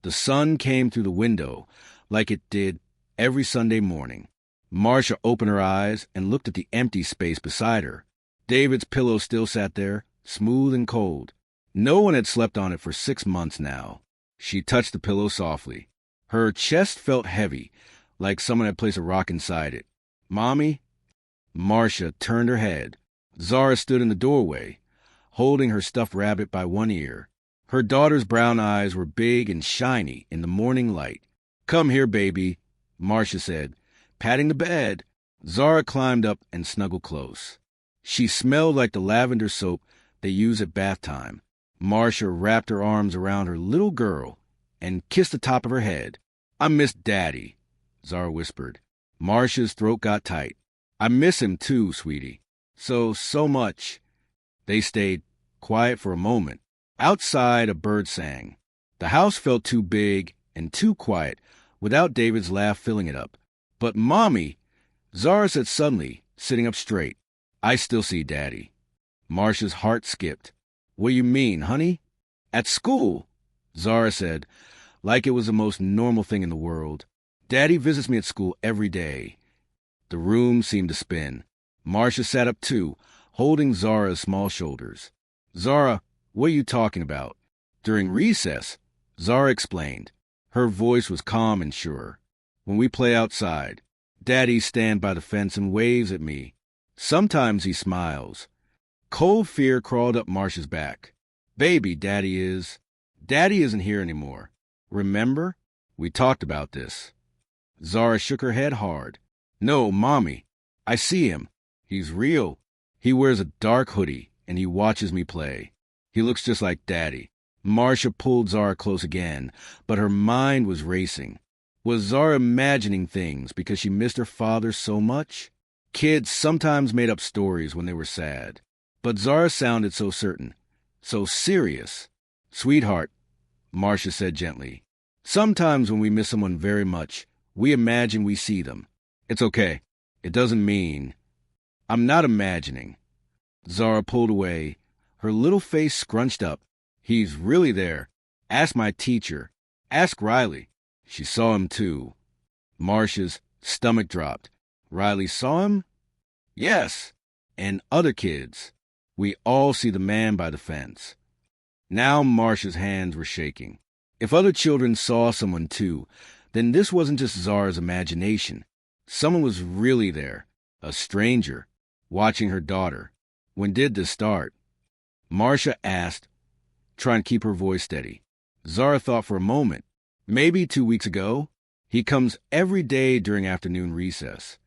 The sun came through the window like it did every Sunday morning. Marcia opened her eyes and looked at the empty space beside her. David's pillow still sat there, smooth and cold. No one had slept on it for 6 months now. She touched the pillow softly. Her chest felt heavy, like someone had placed a rock inside it. "Mommy?" Marcia turned her head. Zara stood in the doorway, holding her stuffed rabbit by one ear. Her daughter's brown eyes were big and shiny in the morning light. "Come here, baby," Marcia said, patting the bed. Zara climbed up and snuggled close. She smelled like the lavender soap they use at bath time. Marcia wrapped her arms around her little girl and kissed the top of her head. "I miss Daddy," Zara whispered. Marcia's throat got tight. "I miss him too, sweetie. So much." They stayed quiet for a moment. Outside, a bird sang. The house felt too big and too quiet without David's laugh filling it up. "But, Mommy," Zara said suddenly, sitting up straight, "I still see Daddy." Marcia's heart skipped. "What do you mean, honey?" "At school," Zara said, like it was the most normal thing in the world. "Daddy visits me at school every day." The room seemed to spin. Marcia sat up too, holding Zara's small shoulders. "Zara, what are you talking about?" "During recess," Zara explained. Her voice was calm and sure. "When we play outside, Daddy stands by the fence and waves at me. Sometimes he smiles." Cold fear crawled up Marcia's back. "Baby, Daddy isn't here anymore. Remember? We talked about this." Zara shook her head hard. "No, Mommy, I see him. He's real. He wears a dark hoodie, and he watches me play. He looks just like Daddy." Marcia pulled Zara close again, but her mind was racing. Was Zara imagining things because she missed her father so much? Kids sometimes made up stories when they were sad. But Zara sounded so certain, so serious. "Sweetheart," Marcia said gently, "sometimes when we miss someone very much, we imagine we see them. It's okay. It doesn't mean—" "I'm not imagining." Zara pulled away, her little face scrunched up. "He's really there. Ask my teacher. Ask Riley. She saw him too." Marcia's stomach dropped. "Riley saw him?" "Yes. And other kids. We all see the man by the fence." Now Marcia's hands were shaking. If other children saw someone too, then this wasn't just Zara's imagination. Someone was really there, a stranger, watching her daughter. "When did this start?" Marcia asked, trying to keep her voice steady. Zara thought for a moment. "Maybe 2 weeks ago. He comes every day during afternoon recess."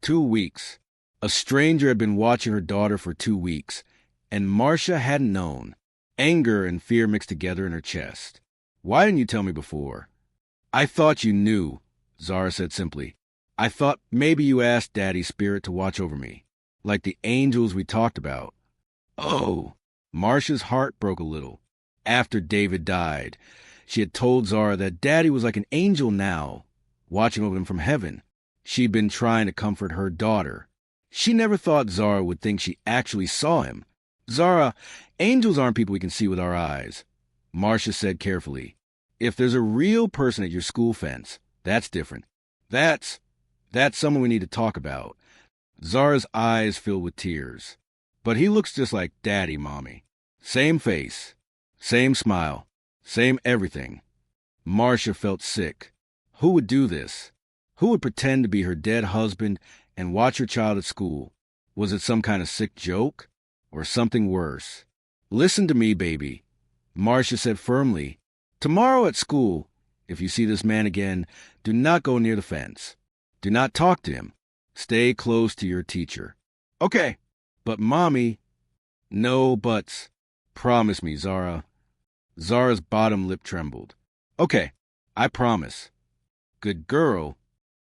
2 weeks. A stranger had been watching her daughter for 2 weeks, and Marcia hadn't known. Anger and fear mixed together in her chest. "Why didn't you tell me before?" "I thought you knew," Zara said simply. "I thought maybe you asked Daddy's spirit to watch over me, like the angels we talked about." "Oh!" Marcia's heart broke a little. After David died, she had told Zara that Daddy was like an angel now, watching over him from heaven. She'd been trying to comfort her daughter. She never thought Zara would think she actually saw him. "Zara, angels aren't people we can see with our eyes," Marcia said carefully. "If there's a real person at your school fence, that's different. That's someone we need to talk about." Zara's eyes filled with tears. "But he looks just like Daddy, Mommy. Same face, same smile, same everything." Marcia felt sick. Who would do this? Who would pretend to be her dead husband and watch her child at school? Was it some kind of sick joke? Or something worse? "Listen to me, baby," Marcia said firmly. "Tomorrow at school, if you see this man again, do not go near the fence. Do not talk to him. Stay close to your teacher." "Okay." "But, Mommy—" "No buts. Promise me, Zara." Zara's bottom lip trembled. "Okay, I promise." Good girl.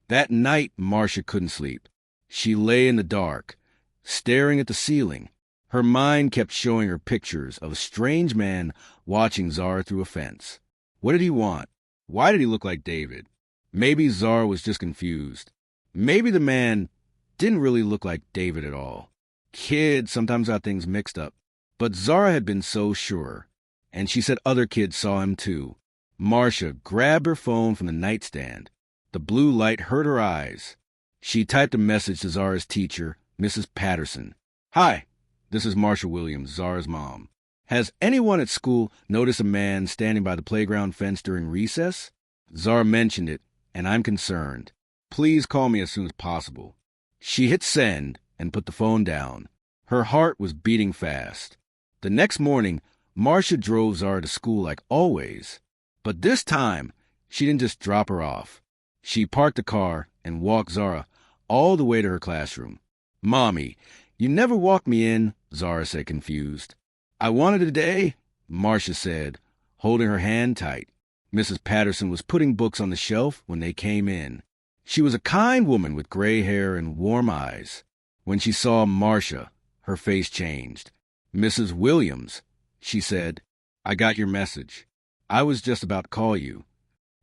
That night, Marcia couldn't sleep. She lay in the dark, staring at the ceiling. Her mind kept showing her pictures of a strange man watching Zara through a fence. What did he want? Why did he look like David? Maybe Zara was just confused. Maybe the man didn't really look like David at all. Kids sometimes got things mixed up. But Zara had been so sure. And she said other kids saw him too. Marcia grabbed her phone from the nightstand. The blue light hurt her eyes. She typed a message to Zara's teacher, Mrs. Patterson. "Hi, this is Marcia Williams, Zara's mom. Has anyone at school noticed a man standing by the playground fence during recess? Zara mentioned it, and I'm concerned. Please call me as soon as possible." She hit send and put the phone down. Her heart was beating fast. The next morning, Marcia drove Zara to school like always. But this time, she didn't just drop her off. She parked the car and walked Zara all the way to her classroom. "Mommy, you never walked me in," Zara said, confused. "I wanted today," Marcia said, holding her hand tight. Mrs. Patterson was putting books on the shelf when they came in. She was a kind woman with gray hair and warm eyes. When she saw Marcia, her face changed. "Mrs. Williams," she said, "I got your message. I was just about to call you."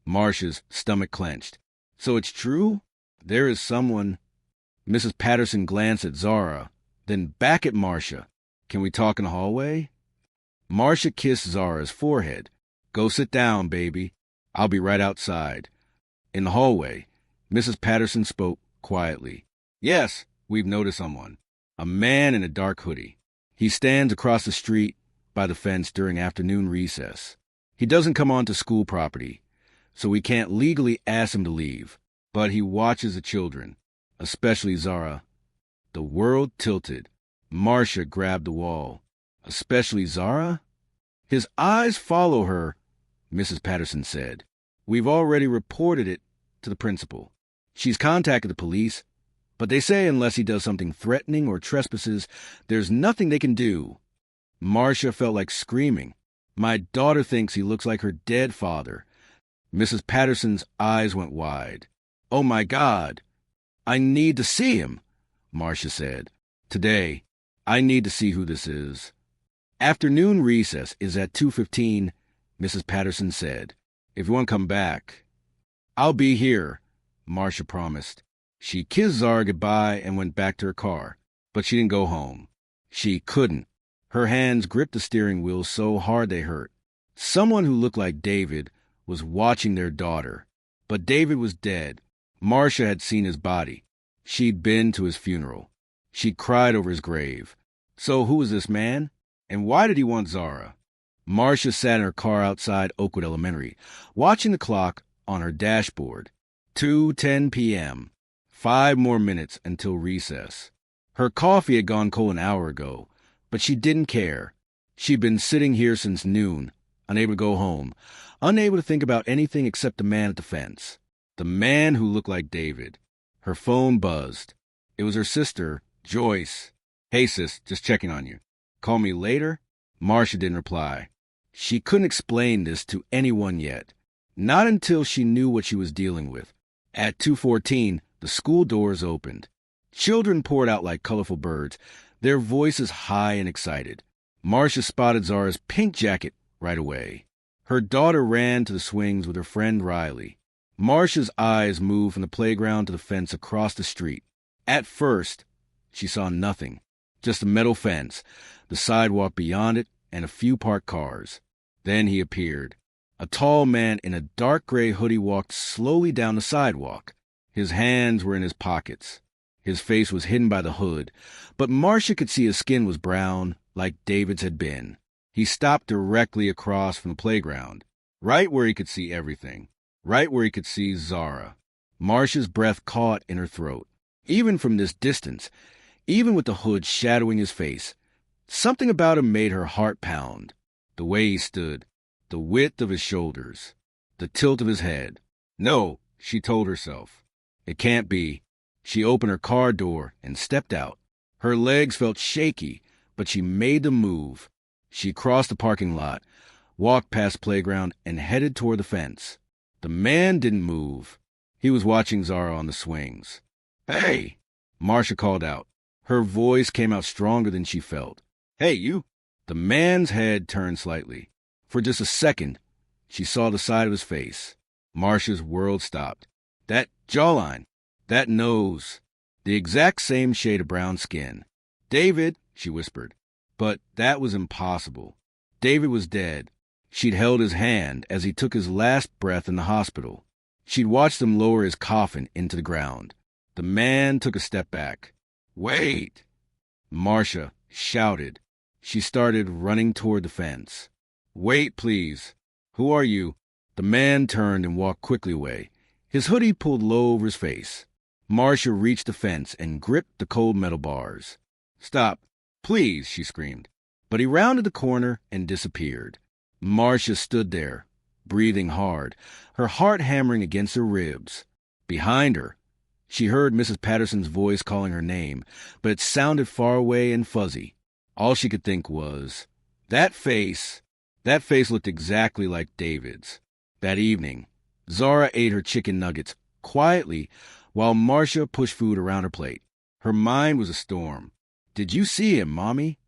Marcia's stomach clenched. "So it's true? There is someone—" Mrs. Patterson glanced at Zara, then back at Marcia. "Can we talk in the hallway?" Marcia kissed Zara's forehead. "Go sit down, baby. I'll be right outside." In the hallway, Mrs. Patterson spoke quietly. "Yes, we've noticed someone. A man in a dark hoodie. He stands across the street by the fence during afternoon recess. He doesn't come onto school property, so we can't legally ask him to leave, but he watches the children, especially Zara." The world tilted. Marcia grabbed the wall. "Especially Zara?" "His eyes follow her," Mrs. Patterson said. "We've already reported it to the principal. She's contacted the police, but they say unless he does something threatening or trespasses, there's nothing they can do." Marcia felt like screaming. "My daughter thinks he looks like her dead father." Mrs. Patterson's eyes went wide. "Oh, my God. I need to see him," Marcia said. "Today, I need to see who this is." "Afternoon recess is at 2:15, Mrs. Patterson said. "If you want to come back." "I'll be here," Marcia promised. She kissed Zara goodbye and went back to her car, but she didn't go home. She couldn't. Her hands gripped the steering wheel so hard they hurt. Someone who looked like David was watching their daughter. But David was dead. Marcia had seen his body. She'd been to his funeral. She'd cried over his grave. So who was this man? And why did he want Zara? Marcia sat in her car outside Oakwood Elementary, watching the clock on her dashboard. 2:10 p.m. 5 more minutes until recess. Her coffee had gone cold an hour ago, but she didn't care. She'd been sitting here since noon, unable to go home, unable to think about anything except the man at the fence. The man who looked like David. Her phone buzzed. It was her sister, Joyce. "Hey, sis, just checking on you. Call me later?" Marcia didn't reply. She couldn't explain this to anyone yet. Not until she knew what she was dealing with. At 2:14, the school doors opened. Children poured out like colorful birds, their voices high and excited. Marcia spotted Zara's pink jacket right away. Her daughter ran to the swings with her friend Riley. Marcia's eyes moved from the playground to the fence across the street. At first, she saw nothing. Just a metal fence, the sidewalk beyond it, and a few parked cars. Then he appeared. A tall man in a dark gray hoodie walked slowly down the sidewalk. His hands were in his pockets. His face was hidden by the hood, but Marcia could see his skin was brown, like David's had been. He stopped directly across from the playground, right where he could see everything, right where he could see Zara. Marcia's breath caught in her throat. Even from this distance, even with the hood shadowing his face, something about him made her heart pound. The way he stood, the width of his shoulders, the tilt of his head. No, she told herself. It can't be. She opened her car door and stepped out. Her legs felt shaky, but she made them move. She crossed the parking lot, walked past playground, and headed toward the fence. The man didn't move. He was watching Zara on the swings. "Hey!" Marcia called out. Her voice came out stronger than she felt. "Hey, you!" The man's head turned slightly. For just a second, she saw the side of his face. Marcia's world stopped. That jawline, that nose, the exact same shade of brown skin. "David," she whispered. But that was impossible. David was dead. She'd held his hand as he took his last breath in the hospital. She'd watched him lower his coffin into the ground. The man took a step back. "Wait!" Marcia shouted. She started running toward the fence. "Wait, please. Who are you?" The man turned and walked quickly away, his hoodie pulled low over his face. Marcia reached the fence and gripped the cold metal bars. "Stop, please," she screamed. But he rounded the corner and disappeared. Marcia stood there, breathing hard, her heart hammering against her ribs. Behind her, she heard Mrs. Patterson's voice calling her name, but it sounded far away and fuzzy. All she could think was, that face looked exactly like David's. That evening, Zara ate her chicken nuggets quietly while Marcia pushed food around her plate. Her mind was a storm. "Did you see him, Mommy?"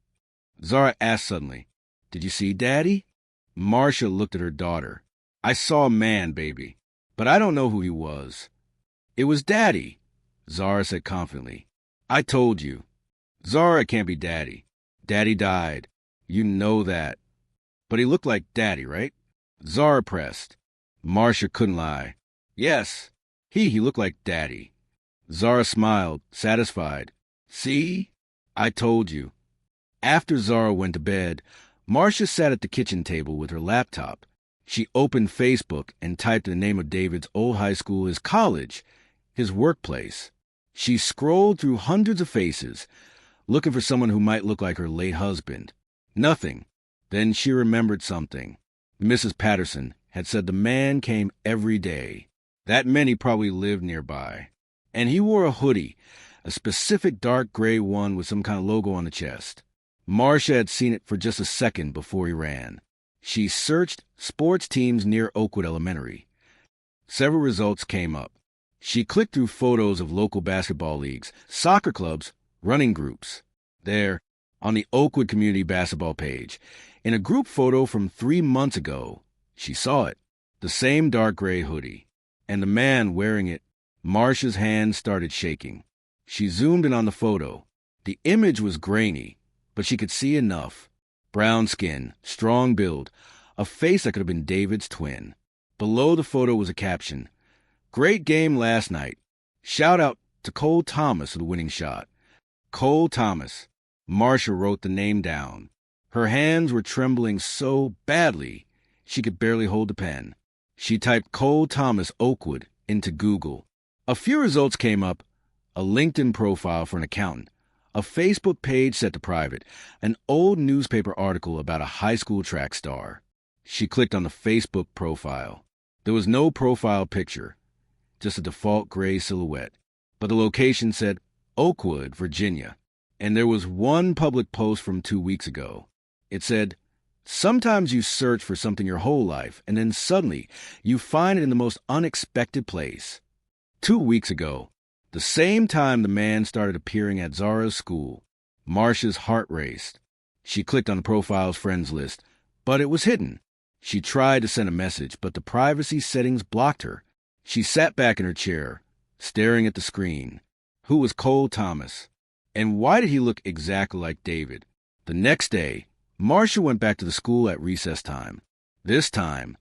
Zara asked suddenly. "Did you see Daddy?" Marcia looked at her daughter. "I saw a man, baby, but I don't know who he was." "It was Daddy," Zara said confidently. "I told you. Zara, it can't be Daddy. Daddy died. You know that. But he looked like Daddy, right?" Zara pressed. Marcia couldn't lie. "Yes, he looked like Daddy." Zara smiled, satisfied. "See? I told you." After Zara went to bed, Marcia sat at the kitchen table with her laptop. She opened Facebook and typed the name of David's old high school, his college, his workplace. She scrolled through hundreds of faces, looking for someone who might look like her late husband. Nothing. Then she remembered something. Mrs. Patterson had said the man came every day. That meant he probably lived nearby. And he wore a hoodie, a specific dark gray one with some kind of logo on the chest. Marcia had seen it for just a second before he ran. She searched sports teams near Oakwood Elementary. Several results came up. She clicked through photos of local basketball leagues, soccer clubs, running groups. There, on the Oakwood Community Basketball page, in a group photo from 3 months ago, she saw it. The same dark gray hoodie. And the man wearing it. Marcia's hand started shaking. She zoomed in on the photo. The image was grainy, but she could see enough. Brown skin, strong build, a face that could have been David's twin. Below the photo was a caption. "Great game last night. Shout out to Cole Thomas for the winning shot." Cole Thomas. Marcia wrote the name down. Her hands were trembling so badly she could barely hold the pen. She typed Cole Thomas Oakwood into Google. A few results came up: a LinkedIn profile for an accountant, a Facebook page set to private, an old newspaper article about a high school track star. She clicked on the Facebook profile. There was no profile picture, just a default gray silhouette. But the location said Oakwood, Virginia. And there was one public post from 2 weeks ago. It said, "Sometimes you search for something your whole life, and then suddenly you find it in the most unexpected place." 2 weeks ago, the same time the man started appearing at Zara's school, Marcia's heart raced. She clicked on the profile's friends list, but it was hidden. She tried to send a message, but the privacy settings blocked her. She sat back in her chair, staring at the screen. Who was Cole Thomas? And why did he look exactly like David? The next day, Marcia went back to the school at recess time. This time,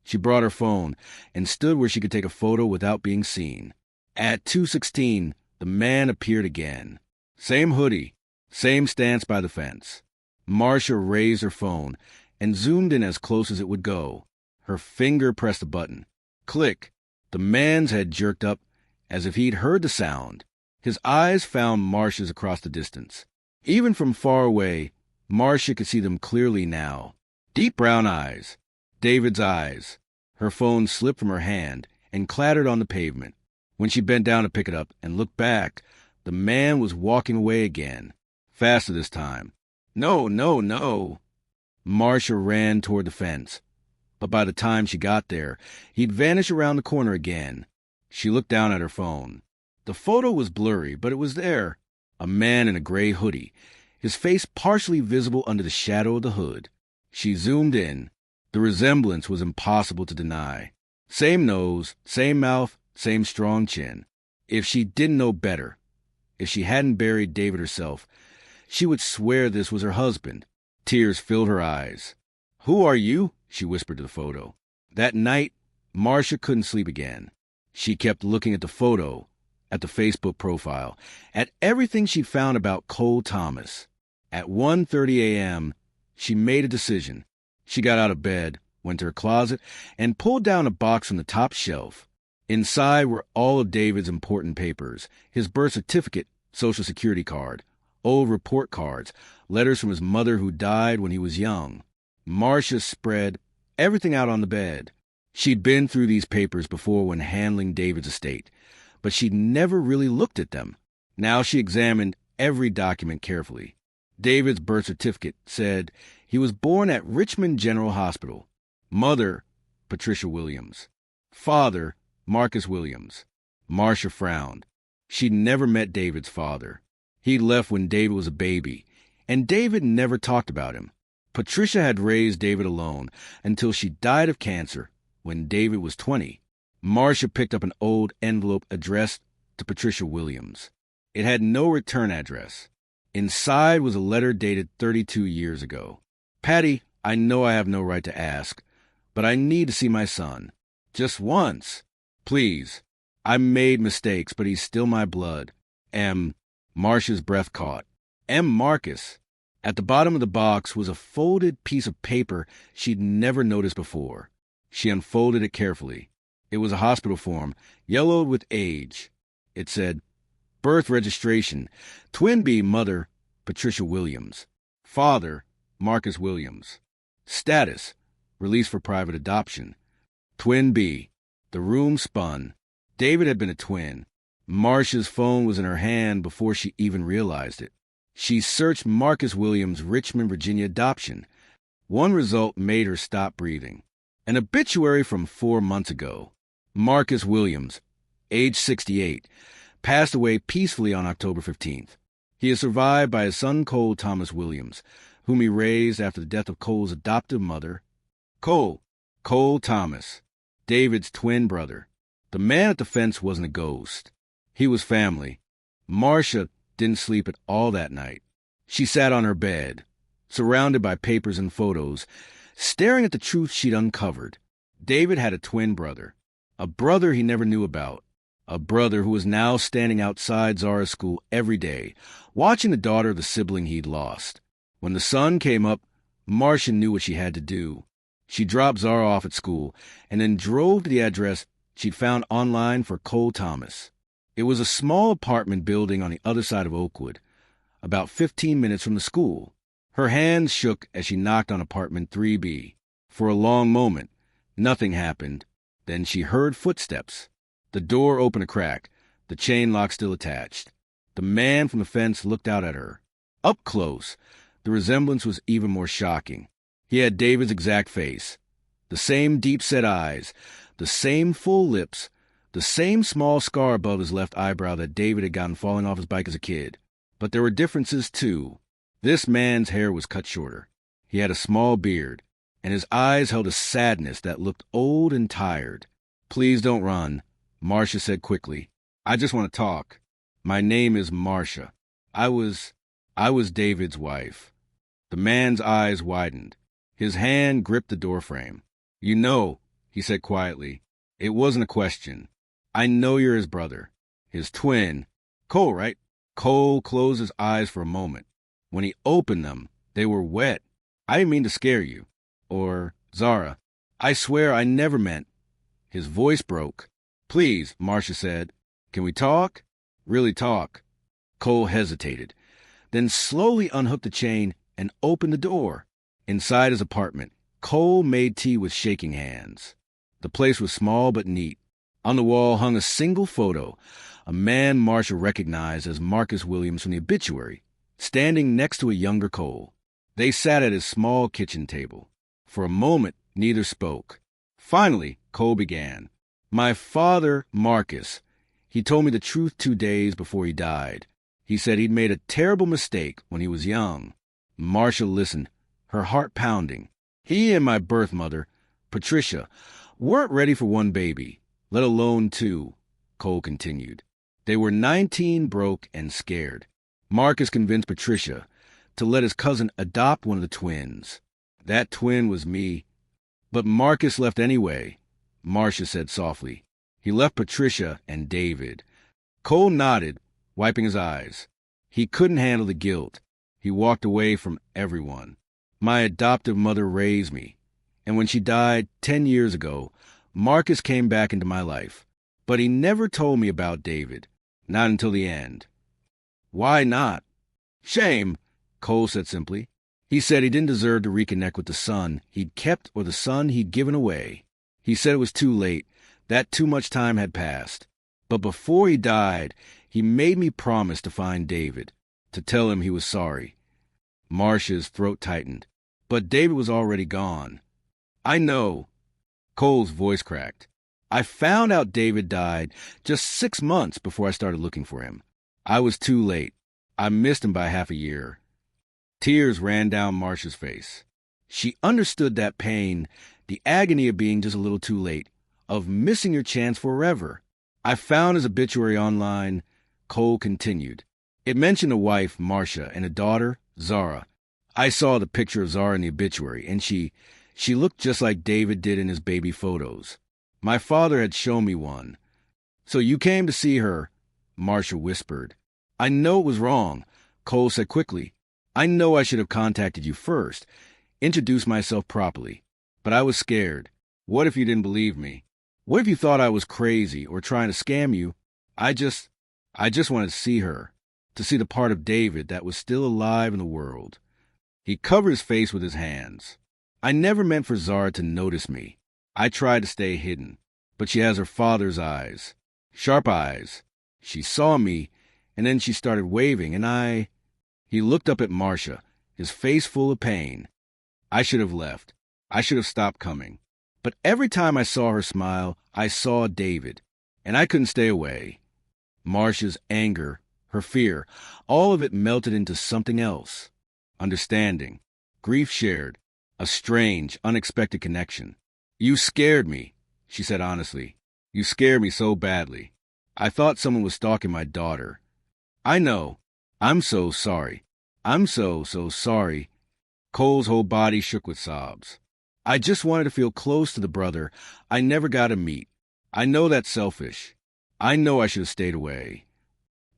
she brought her phone and stood where she could take a photo without being seen. At 2:16, the man appeared again. Same hoodie, same stance by the fence. Marcia raised her phone and zoomed in as close as it would go. Her finger pressed a button. Click. The man's head jerked up as if he'd heard the sound. His eyes found Marcia's across the distance. Even from far away, Marcia could see them clearly now. Deep brown eyes. David's eyes. Her phone slipped from her hand and clattered on the pavement. When she bent down to pick it up and looked back, the man was walking away again. Faster this time. No, no, no. Marcia ran toward the fence. But by the time she got there, he'd vanished around the corner again. She looked down at her phone. The photo was blurry, but it was there. A man in a gray hoodie, his face partially visible under the shadow of the hood. She zoomed in. The resemblance was impossible to deny. Same nose, same mouth, same strong chin. If she didn't know better, if she hadn't buried David herself, she would swear this was her husband. Tears filled her eyes. "Who are you?" she whispered to the photo. That night, Marcia couldn't sleep again. She kept looking at the photo, at the Facebook profile, at everything she'd found about Cole Thomas. At 1:30 a.m., she made a decision. She got out of bed, went to her closet, and pulled down a box from the top shelf. Inside were all of David's important papers, his birth certificate, Social Security card, old report cards, letters from his mother who died when he was young. Marcia spread everything out on the bed. She'd been through these papers before when handling David's estate, but she'd never really looked at them. Now she examined every document carefully. David's birth certificate said he was born at Richmond General Hospital. Mother, Patricia Williams. Father, Marcus Williams. Marcia frowned. She'd never met David's father. He'd left when David was a baby, and David never talked about him. Patricia had raised David alone until she died of cancer when David was 20. Marcia picked up an old envelope addressed to Patricia Williams. It had no return address. Inside was a letter dated 32 years ago. Patty, I know I have no right to ask, but I need to see my son. Just once. Please. I made mistakes, but he's still my blood. M. Marcia's breath caught. M. Marcus. At the bottom of the box was a folded piece of paper she'd never noticed before. She unfolded it carefully. It was a hospital form, yellowed with age. It said, Birth registration, twin B mother, Patricia Williams. Father, Marcus Williams. Status, released for private adoption. Twin B. The room spun. David had been a twin. Marcia's phone was in her hand before she even realized it. She searched Marcus Williams' Richmond, Virginia adoption. One result made her stop breathing. An obituary from 4 months ago. Marcus Williams, age 68, passed away peacefully on October 15th. He is survived by his son Cole Thomas Williams, whom he raised after the death of Cole's adoptive mother. Cole Thomas, David's twin brother. The man at the fence wasn't a ghost. He was family. Marcia didn't sleep at all that night. She sat on her bed, surrounded by papers and photos, staring at the truth she'd uncovered. David had a twin brother, a brother he never knew about, a brother who was now standing outside Zara's school every day, watching the daughter of the sibling he'd lost. When the sun came up, Marcia knew what she had to do. She dropped Zara off at school and then drove to the address she'd found online for Cole Thomas. It was a small apartment building on the other side of Oakwood, about 15 minutes from the school. Her hands shook as she knocked on apartment 3B. For a long moment, nothing happened. Then she heard footsteps. The door opened a crack, the chain lock still attached. The man from the fence looked out at her. Up close, the resemblance was even more shocking. He had David's exact face. The same deep-set eyes, the same full lips, the same small scar above his left eyebrow that David had gotten falling off his bike as a kid. But there were differences, too. This man's hair was cut shorter. He had a small beard, and his eyes held a sadness that looked old and tired. Please don't run, Marcia said quickly. I just want to talk. My name is Marcia. I was David's wife. The man's eyes widened. His hand gripped the doorframe. You know, he said quietly. It wasn't a question. I know you're his brother. His twin. Cole, right? Cole closed his eyes for a moment. When he opened them, they were wet. I didn't mean to scare you. Or Zara. I swear I never meant. His voice broke. Please, Marcia said. Can we talk? Really talk. Cole hesitated, then slowly unhooked the chain and opened the door. Inside his apartment, Cole made tea with shaking hands. The place was small but neat. On the wall hung a single photo, a man Marcia recognized as Marcus Williams from the obituary, standing next to a younger Cole. They sat at his small kitchen table. For a moment, neither spoke. Finally, Cole began. My father, Marcus, he told me the truth 2 days before he died. He said he'd made a terrible mistake when he was young. Marcia listened, her heart pounding. He and my birth mother, Patricia, weren't ready for one baby, let alone 2, Cole continued. They were 19, broke, and scared. Marcus convinced Patricia to let his cousin adopt one of the twins. That twin was me. But Marcus left anyway, Marcia said softly. He left Patricia and David. Cole nodded, wiping his eyes. He couldn't handle the guilt. He walked away from everyone. My adoptive mother raised me, and when she died 10 years ago, Marcus came back into my life. But he never told me about David, not until the end. Why not? Shame, Cole said simply. He said he didn't deserve to reconnect with the son he'd kept or the son he'd given away. He said it was too late, that too much time had passed. But before he died, he made me promise to find David, to tell him he was sorry. Marcia's throat tightened. But David was already gone. I know. Cole's voice cracked. I found out David died just 6 months before I started looking for him. I was too late. I missed him by half a year. Tears ran down Marcia's face. She understood that pain, the agony of being just a little too late, of missing your chance forever. I found his obituary online, Cole continued. It mentioned a wife, Marcia, and a daughter, Zara. I saw the picture of Zara in the obituary, and she looked just like David did in his baby photos. My father had shown me one. So you came to see her, Marcia whispered. I know it was wrong, Cole said quickly. I know I should have contacted you first, introduced myself properly. But I was scared. What if you didn't believe me? What if you thought I was crazy or trying to scam you? I just wanted to see her, to see the part of David that was still alive in the world. He covered his face with his hands. I never meant for Zara to notice me. I tried to stay hidden, but she has her father's eyes, sharp eyes. She saw me, and then she started waving, and He looked up at Marcia, his face full of pain. I should have left. I should have stopped coming. But every time I saw her smile, I saw David, and I couldn't stay away. Marcia's anger, her fear, all of it melted into something else. Understanding, grief shared, a strange, unexpected connection. You scared me, she said honestly. You scared me so badly. I thought someone was stalking my daughter. I know. I'm so sorry. I'm so sorry. Cole's whole body shook with sobs. I just wanted to feel close to the brother I never got to meet. I know that's selfish. I know I should have stayed away.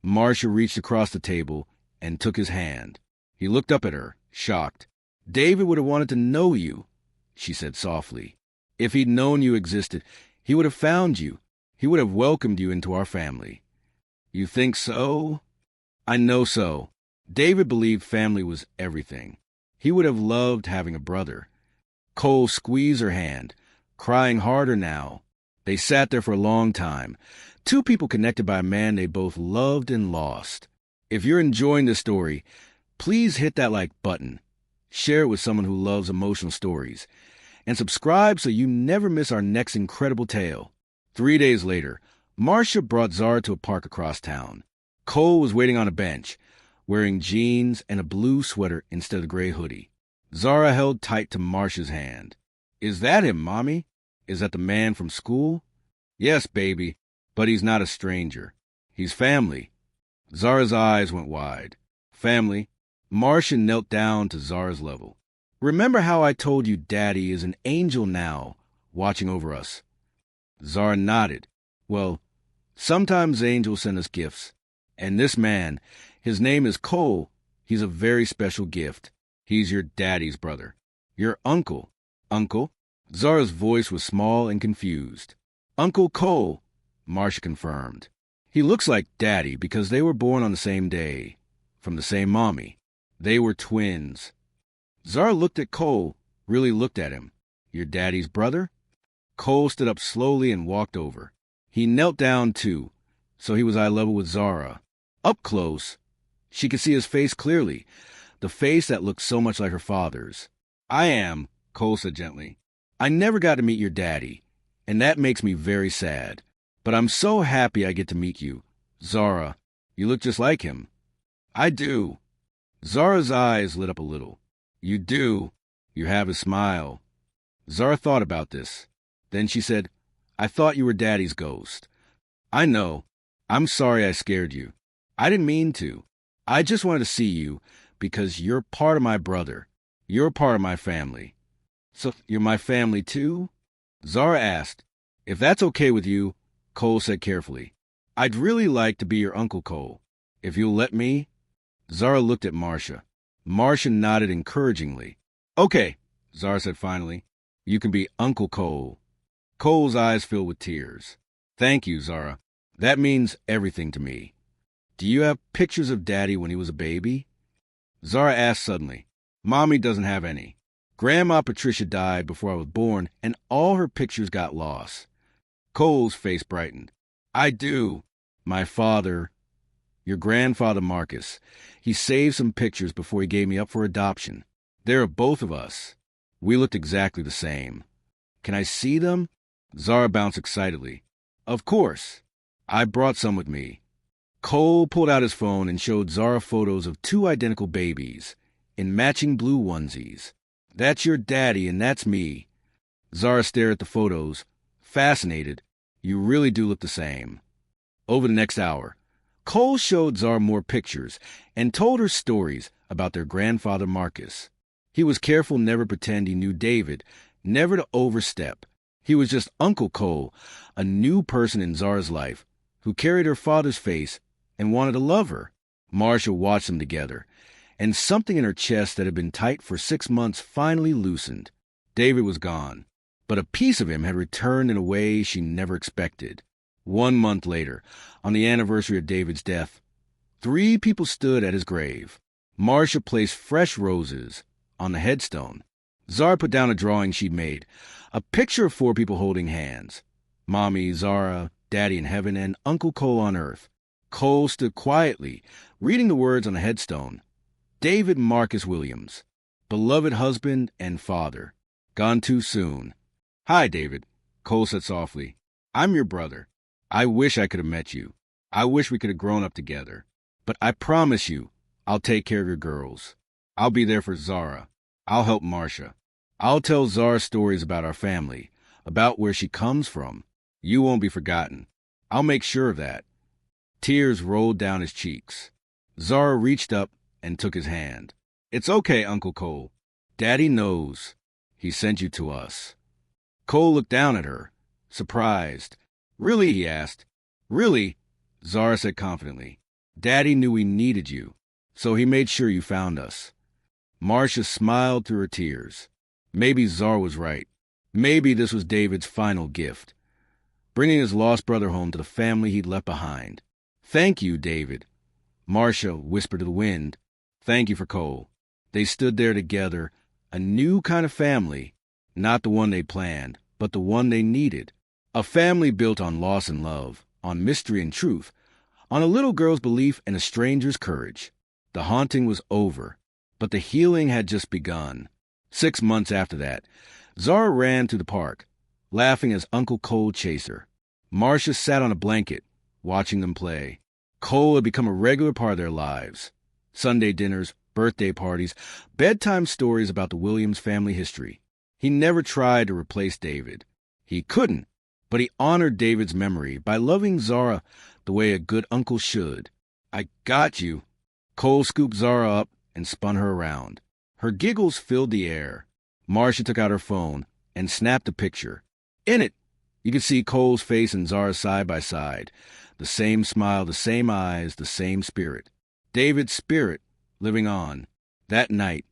Marcia reached across the table and took his hand. He looked up at her, shocked. David would have wanted to know you, she said softly. If he'd known you existed, he would have found you. He would have welcomed you into our family. You think so? I know so. David believed family was everything. He would have loved having a brother. Cole squeezed her hand, crying harder now. They sat there for a long time, two people connected by a man they both loved and lost. If you're enjoying this story, please hit that like button. Share it with someone who loves emotional stories. And subscribe so you never miss our next incredible tale. 3 days later, Marcia brought Zara to a park across town. Cole was waiting on a bench, wearing jeans and a blue sweater instead of the gray hoodie. Zara held tight to Marcia's hand. Is that him, Mommy? Is that the man from school? Yes, baby, but he's not a stranger. He's family. Zara's eyes went wide. Family. Marcia knelt down to Zara's level. Remember how I told you Daddy is an angel now, watching over us? Zara nodded. Well, sometimes angels send us gifts. And this man, his name is Cole. He's a very special gift. He's your daddy's brother. Your uncle. Uncle? Zara's voice was small and confused. Uncle Cole, Marcia confirmed. He looks like Daddy because they were born on the same day, from the same mommy. They were twins. Zara looked at Cole, really looked at him. Your daddy's brother? Cole stood up slowly and walked over. He knelt down too, so he was eye level with Zara. Up close, she could see his face clearly, the face that looked so much like her father's. I am, Cole said gently. I never got to meet your daddy, and that makes me very sad. But I'm so happy I get to meet you. Zara, you look just like him. I do. Zara's eyes lit up a little. You do. You have a smile. Zara thought about this. Then she said, I thought you were Daddy's ghost. I know. I'm sorry I scared you. I didn't mean to. I just wanted to see you because you're part of my brother. You're part of my family. So you're my family too? Zara asked. If that's okay with you, Cole said carefully. I'd really like to be your Uncle Cole. If you'll let me. Zara looked at Marcia. Marcia nodded encouragingly. Okay, Zara said finally. You can be Uncle Cole. Cole's eyes filled with tears. Thank you, Zara. That means everything to me. Do you have pictures of Daddy when he was a baby? Zara asked suddenly. Mommy doesn't have any. Grandma Patricia died before I was born, and all her pictures got lost. Cole's face brightened. I do. My father, your grandfather Marcus, he saved some pictures before he gave me up for adoption. They're of both of us. We looked exactly the same. Can I see them? Zara bounced excitedly. Of course. I brought some with me. Cole pulled out his phone and showed Zara photos of two identical babies in matching blue onesies. That's your daddy and that's me. Zara stared at the photos, fascinated. You really do look the same. Over the next hour, Cole showed Zara more pictures and told her stories about their grandfather Marcus. He was careful never to pretend he knew David, never to overstep. He was just Uncle Cole, a new person in Zara's life, who carried her father's face and wanted to love her. Marcia watched them together, and something in her chest that had been tight for 6 months finally loosened. David was gone, but a piece of him had returned in a way she never expected. 1 month later, on the anniversary of David's death, 3 people stood at his grave. Marcia placed fresh roses on the headstone. Zara put down a drawing she'd made, a picture of 4 people holding hands. Mommy, Zara, Daddy in heaven, and Uncle Cole on earth. Cole stood quietly, reading the words on the headstone. David Marcus Williams, beloved husband and father, gone too soon. Hi, David, Cole said softly. I'm your brother. I wish I could have met you. I wish we could have grown up together. But I promise you, I'll take care of your girls. I'll be there for Zara. I'll help Marcia. I'll tell Zara stories about our family, about where she comes from. You won't be forgotten. I'll make sure of that. Tears rolled down his cheeks. Zara reached up and took his hand. It's okay, Uncle Cole. Daddy knows. He sent you to us. Cole looked down at her, surprised. Really, he asked. Really? Zara said confidently. Daddy knew we needed you, so he made sure you found us. Marcia smiled through her tears. Maybe Zara was right. Maybe this was David's final gift, bringing his lost brother home to the family he'd left behind. Thank you, David. Marcia whispered to the wind. Thank you for Cole. They stood there together, a new kind of family, not the one they planned, but the one they needed. A family built on loss and love, on mystery and truth, on a little girl's belief and a stranger's courage. The haunting was over, but the healing had just begun. 6 months after that, Zara ran to the park, laughing as Uncle Cole chased her. Marcia sat on a blanket, watching them play. Cole had become a regular part of their lives. Sunday dinners, birthday parties, bedtime stories about the Williams family history. He never tried to replace David. He couldn't, but he honored David's memory by loving Zara the way a good uncle should. I got you. Cole scooped Zara up and spun her around. Her giggles filled the air. Marcia took out her phone and snapped a picture. In it, you could see Cole's face and Zara's side by side. The same smile, the same eyes, the same spirit. David's spirit living on. That night,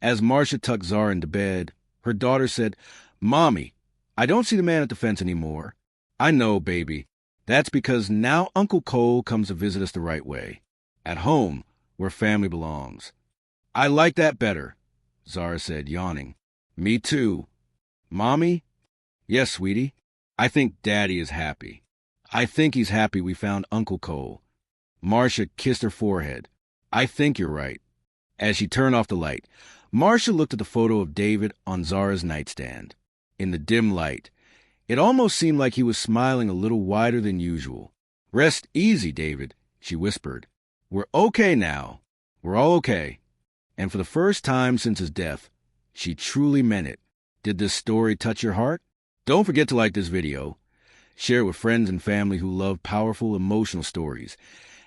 as Marcia tucked Zara into bed, her daughter said, Mommy, I don't see the man at the fence anymore. I know, baby. That's because now Uncle Cole comes to visit us the right way. At home, where family belongs. I like that better, Zara said, yawning. Me too. Mommy? Yes, sweetie. I think Daddy is happy. I think he's happy we found Uncle Cole. Marcia kissed her forehead. I think you're right. As she turned off the light, Marcia looked at the photo of David on Zara's nightstand. In the dim light, it almost seemed like he was smiling a little wider than usual. Rest easy, David, she whispered. We're okay now. We're all okay. And for the first time since his death, she truly meant it. Did this story touch your heart? Don't forget to like this video, share it with friends and family who love powerful, emotional stories,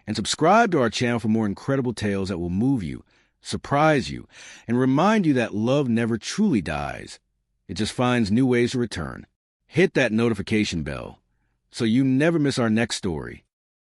and subscribe to our channel for more incredible tales that will move you, surprise you, and remind you that love never truly dies. It just finds new ways to return. Hit that notification bell so you never miss our next story.